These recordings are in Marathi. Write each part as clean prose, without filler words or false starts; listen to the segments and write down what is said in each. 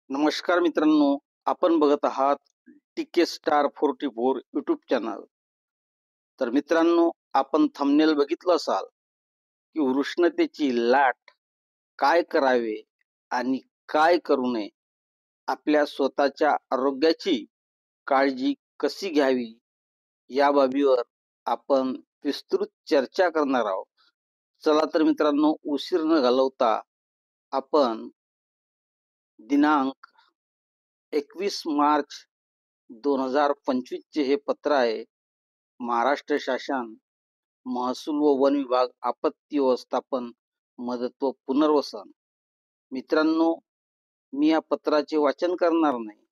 नमस्कार मित्रांनो, आपण बघत आहात टीके स्टार 44 यूट्यूब चॅनल. तर मित्रांनो, आपण थंबनेल बघितलं असाल की उष्णतेची लाट काय करावे आणि काय करू नये, आपल्या स्वतःच्या आरोग्याची काळजी कशी घ्यावी या बाबीवर आपण विस्तृत चर्चा करणार आहोत. चला तर मित्रांनो, उशीर न घालवता आपण दिनांक 21 मार्च 2025 चे हे पत्र आहे. महाराष्ट्र शासन, महसूल व वन विभाग, आपत्ती व्यवस्थापन, मदत व पुनर्वसन. मित्रांनो, मी या पत्राचे वाचन करणार नाही.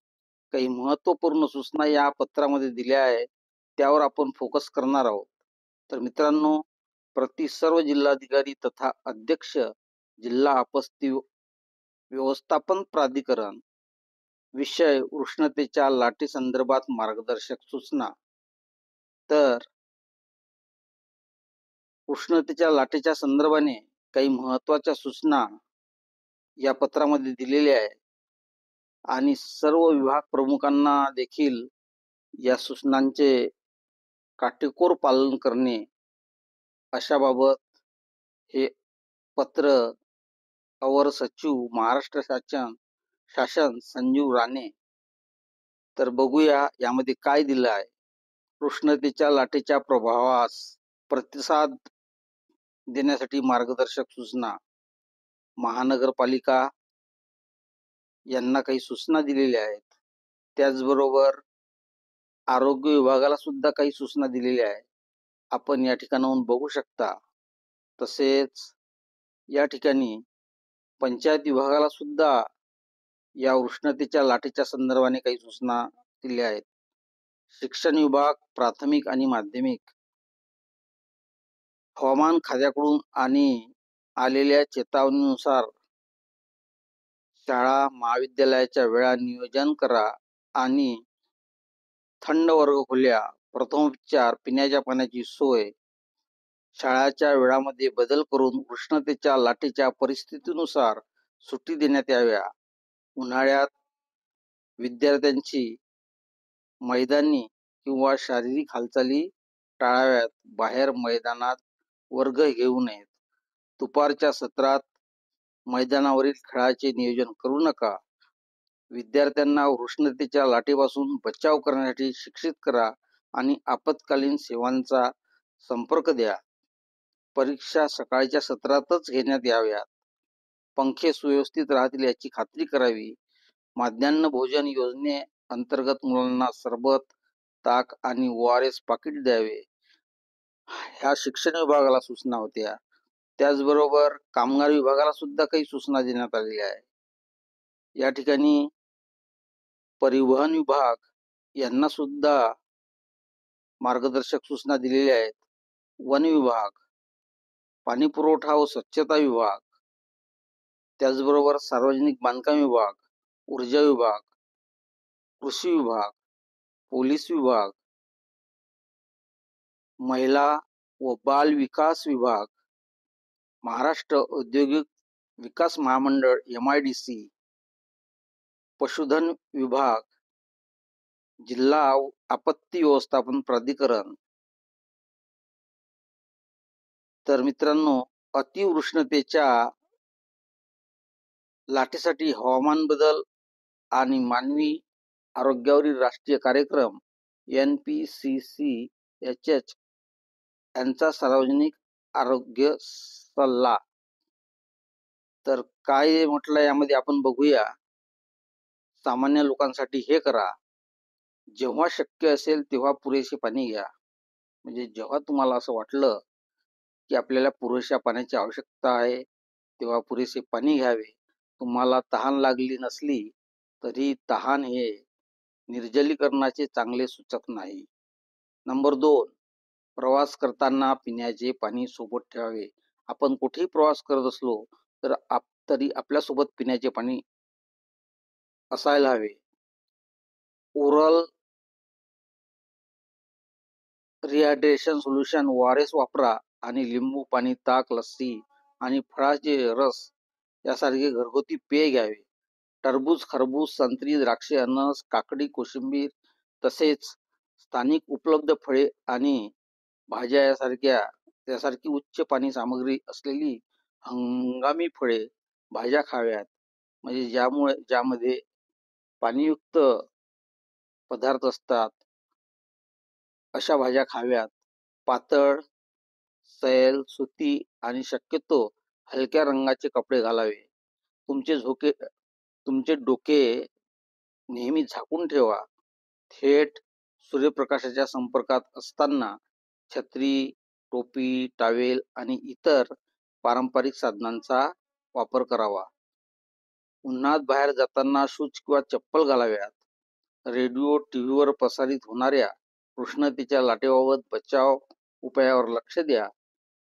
काही महत्त्वपूर्ण सूचना या पत्रामध्ये दिल्या आहेत, त्यावर आपण फोकस करणार आहोत. तर मित्रांनो, प्रति सर्व जिल्हाधिकारी तथा अध्यक्ष जिल्हा आपत्ती व्यवस्थापन प्राधिकरण, विषय उष्णतेच्या लाटे संदर्भात मार्गदर्शक सूचना. तर उष्णतेच्या लाटेच्या संदर्भाने काही महत्त्वाच्या सूचना या पत्रामध्ये दिलेल्या आहेत आणि सर्व विभाग प्रमुखांना देखील या सूचनांचे काटेकोर पालन करणे अशाबाबत हे पत्र अवर सचिव महाराष्ट्र शासन संजीव राणे. तर बघूया यामध्ये काय दिलं आहे. उष्णतेच्या लाटेच्या प्रभावास प्रतिसाद देण्यासाठी मार्गदर्शक सूचना. महानगरपालिका यांना काही सूचना दिलेल्या आहेत. त्याचबरोबर आरोग्य विभागाला सुद्धा काही सूचना दिलेल्या आहेत. आपण या ठिकाणाहून बघू शकता. तसेच या ठिकाणी पंचायत विभागाला सुद्धा या उष्णतेच्या लाटेच्या संदर्भाने काही सूचना दिल्या आहेत. शिक्षण विभाग, प्राथमिक आणि माध्यमिक, हवामान खात्याकडून आणि आलेल्या चेतावणीनुसार शाळा महाविद्यालयाच्या वेळा नियोजन करा आणि थंड वर्गखोल्या, प्रथमोपचार, पिण्याच्या पाण्याची सोय, शाळाच्या वेळामध्ये बदल करून उष्णतेच्या लाटेच्या परिस्थितीनुसार सुट्टी देण्यात याव्या. उन्हाळ्यात विद्यार्थ्यांची मैदानी किंवा शारीरिक हालचाली टाळाव्यात. बाहेर मैदानात वर्ग घेऊ नयेत. दुपारच्या सत्रात मैदानावरील खेळाचे नियोजन करू नका. विद्यार्थ्यांना उष्णतेच्या लाटेपासून बचाव करण्यासाठी शिक्षित करा आणि आपत्कालीन सेवांचा संपर्क द्या. परीक्षा सकाळच्या सत्रातच घेण्यात याव्यात. पंखे सुव्यवस्थित राहतील याची खात्री करावी. माध्यान्ह भोजन योजनेअंतर्गत मुलांना सरबत, ताक आणि ORS पाकिट द्यावे. ह्या शिक्षण विभागाला सूचना होत्या. त्याचबरोबर कामगार विभागाला सुद्धा काही सूचना देण्यात आलेल्या आहे. या ठिकाणी परिवहन विभाग यांना सुद्धा मार्गदर्शक सूचना दिलेल्या आहेत. वन विभाग, पाणी पुरवठा व स्वच्छता विभाग, त्याचबरोबर सार्वजनिक बांधकाम विभाग, ऊर्जा विभाग, कृषी विभाग, पोलीस विभाग, महिला व बाल विकास विभाग, महाराष्ट्र औद्योगिक विकास महामंडळ MIDC, पशुधन विभाग, जिल्हा आपत्ती व्यवस्थापन प्राधिकरण. तर मित्रांनो, अतिउष्णतेच्या लाटेसाठी हवामान बदल आणि मानवी आरोग्यावरील राष्ट्रीय कार्यक्रम NPCCHH यांचा सार्वजनिक आरोग्य सल्ला. तर काय म्हटलं यामध्ये आपण बघूया. सामान्य लोकांसाठी हे करा. जेव्हा शक्य असेल तेव्हा पुरेसे पाणी घ्या. म्हणजे जेव्हा तुम्हाला असं वाटलं की आपल्याला पुरेशा पाण्याची आवश्यकता आहे तेव्हा पुरेसे पाणी घ्यावे. तुम्हाला तहान लागली नसली तरी तहान हे निर्जलीकरणाचे चांगले सूचक नाही. नंबर 2, प्रवास करताना पिण्याचे पाणी सोबत ठेवावे. आपण कुठेही प्रवास करत असलो तरी आपल्यासोबत पिण्याचे पाणी असायला हवे. ओरल रिहायड्रेशन सोल्युशन ORS वापरा आणि लिंबू पाणी, ताक, लस्सी आणि फळाचे रस यासारखे घरगुती पेय घ्यावे. टरबूज, खरबूज, संत्री, द्राक्षे, अननस, काकडी, कोशिंबीर तसेच स्थानिक उपलब्ध फळे आणि भाज्या यासारखी उच्च पाणी सामग्री असलेली हंगामी फळे, भाज्या खाव्यात. म्हणजे ज्यामध्ये पाणीयुक्त पदार्थ असतात अशा भाज्या खाव्यात. पातळ, सैल, सुती आणि शक्यतो हलक्या रंगाचे कपडे घालावे. तुमचे डोके नेहमी झाकून ठेवा. थेट सूर्यप्रकाशाच्या संपर्कात असताना छत्री, टोपी, टॉवेल आणि इतर पारंपरिक साधनांचा वापर करावा. उन्हात बाहेर जाताना शूज किंवा चप्पल घालाव्यात. रेडिओ, टीव्हीवर प्रसारित होणाऱ्या उष्णतेच्या लाटेबाबत बचाव उपायावर लक्ष द्या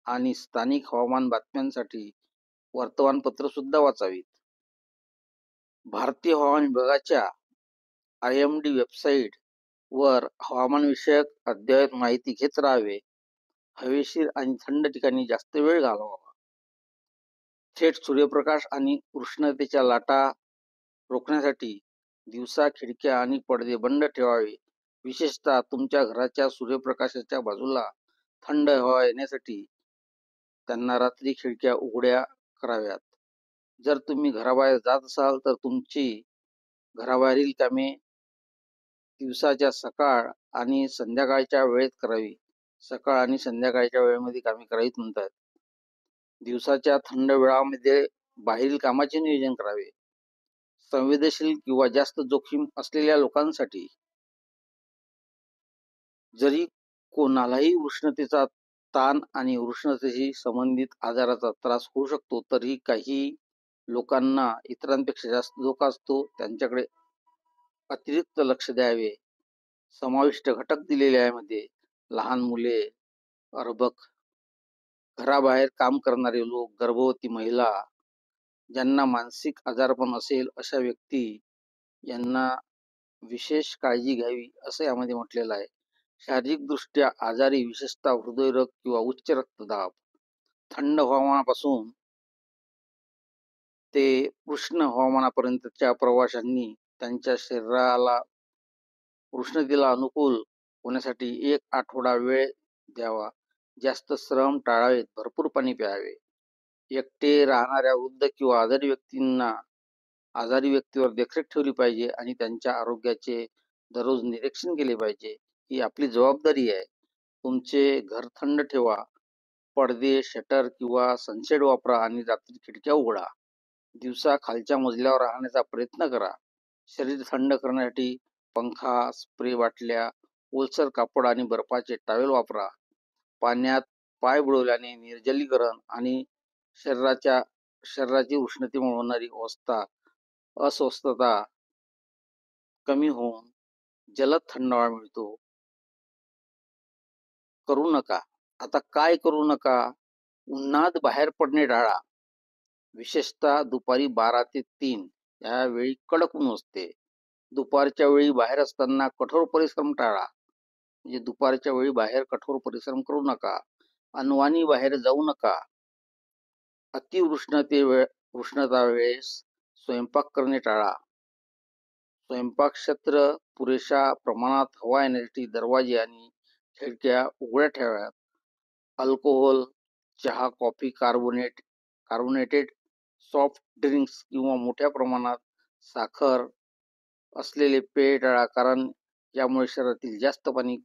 आणि स्थानिक हवामान बातम्यांसाठी वर्तमानपत्र सुद्धा वाचावीत. भारतीय हवामान विभागाच्या IMD वेबसाईट वर हवामानविषयक अद्ययावत माहिती घेत राहावे. हवेशीर आणि थंड ठिकाणी जास्त वेळ घालवावा. थेट सूर्यप्रकाश आणि उष्णतेच्या लाटा रोखण्यासाठी दिवसा खिडक्या आणि पडदे बंद ठेवावे. विशेषतः तुमच्या घराच्या सूर्यप्रकाशाच्या बाजूला थंड हवा येण्यासाठी त्यांना रात्री खिडक्या उघड्या कराव्यात. जर तुम्ही घराबाहेर जात असाल तर तुमची घराबाहेरील कामे दिवसाच्या सकाळ आणि संध्याकाळच्या वेळेत करावी. सकाळ आणि संध्याकाळच्या वेळेमध्ये कामे करावीत म्हणतात. दिवसाच्या थंड वेळामध्ये बाहेरील कामाचे नियोजन करावे. संवेदनशील किंवा जास्त जोखीम असलेल्या लोकांसाठी जरी कोणालाही उष्णतेचा ताण आणि उष्णतेशी संबंधित आजाराचा त्रास होऊ शकतो, तरीही काही लोकांना इतरांपेक्षा जास्त धोका असतो. त्यांच्याकडे अतिरिक्त लक्ष द्यावे. समाविष्ट घटक दिलेले आहे मध्ये लहान मुले, अर्भक, घराबाहेर काम करणारे लोक, गर्भवती महिला, ज्यांना मानसिक आजारपण असेल अशा व्यक्ती यांना विशेष काळजी घ्यावी असं यामध्ये म्हटलेलं आहे. शारीरिकदृष्ट्या आजारी, विशेषतः हृदयरोग किंवा उच्च रक्तदाब, थंड हवामानापासून ते उष्ण हवामानापर्यंतच्या प्रवाशांनी त्यांच्या शरीराला उष्णतेला अनुकूल होण्यासाठी 1 आठवडा वेळ द्यावा. जास्त श्रम टाळावेत. भरपूर पाणी प्यावे. एकटे राहणाऱ्या वृद्ध किंवा आजारी व्यक्तीवर देखरेख ठेवली पाहिजे आणि त्यांच्या आरोग्याचे दररोज निरीक्षण केले पाहिजे. ही आपली जबाबदारी आहे. तुमचे घर थंड ठेवा. पडदे, शटर किंवा सनशेड वापरा आणि रात्री खिडक्या उघडा. दिवसा खालच्या मजल्यावर राहण्याचा प्रयत्न करा. शरीर थंड करण्यासाठी पंखा, स्प्रे बाटल्या, ओलसर कापड आणि बर्फाचे टॉवेल वापरा. पाण्यात पाय बुडवल्याने निर्जलीकरण आणि शरीराची उष्णतेमुळे होणारी अस्वस्थता कमी होऊन जलद थंडावा मिळतो. करू नका. आता काय करू नका? उन्हात बाहेर पडणे टाळा. विशेषतः दुपारी 12 ते 3 या वेळी कडक ऊन असते. दुपारच्या वेळी बाहेर असताना कठोर परिश्रम टाळा. म्हणजे दुपारच्या वेळी बाहेर कठोर परिश्रम करू नका. अनवाणी बाहेर जाऊ नका. उष्णता वेळेस स्वयंपाक करणे टाळा. स्वयंपाकक्षेत्र पुरेशा प्रमाणात हवा येण्यासाठी दरवाजे आणि खिडक्या उघड्या ठेवाव्यात. अल्कोहोल, चहा, कॉफी, कार्बोनेटेड सॉफ्ट ड्रिंक्स किंवा मोठ्या प्रमाणात साखर असलेले पेय टाळा, कारण यामुळे शरीरातील जास्त पाणी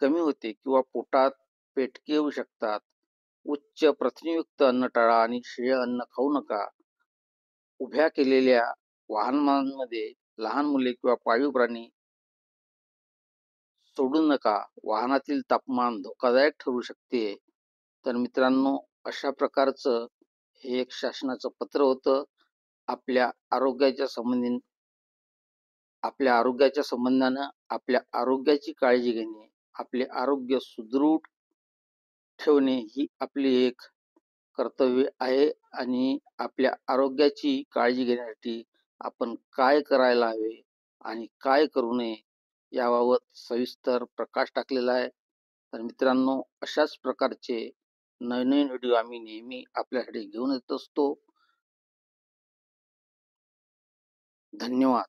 कमी होते किंवा पोटात पेटके येऊ शकतात. उच्च प्रथिनयुक्त अन्न टाळा आणि शिळे अन्न खाऊ नका. उभ्या केलेल्या वाहनांमध्ये लहान मुले किंवा पाळीव प्राणी सोडू नका. वाहनातील तापमान धोकादायक ठरू शकते. तर मित्रांनो, अशा प्रकारचं हे एक शासनाचं पत्र होतं. आपल्या आरोग्याच्या संबंधानं आपल्या आरोग्याची काळजी घेणे, आपले आरोग्य सुदृढ ठेवणे ही आपली एक कर्तव्य आहे आणि आपल्या आरोग्याची काळजी घेण्यासाठी आपण काय करायला हवे आणि काय करू नये याबाबत सविस्तर प्रकाश टाकलेला आहे. तर मित्रांनो, अशाच प्रकारचे नवीन व्हिडिओ आम्ही नेहमी आपल्यासाठी घेऊन येत असतो. धन्यवाद.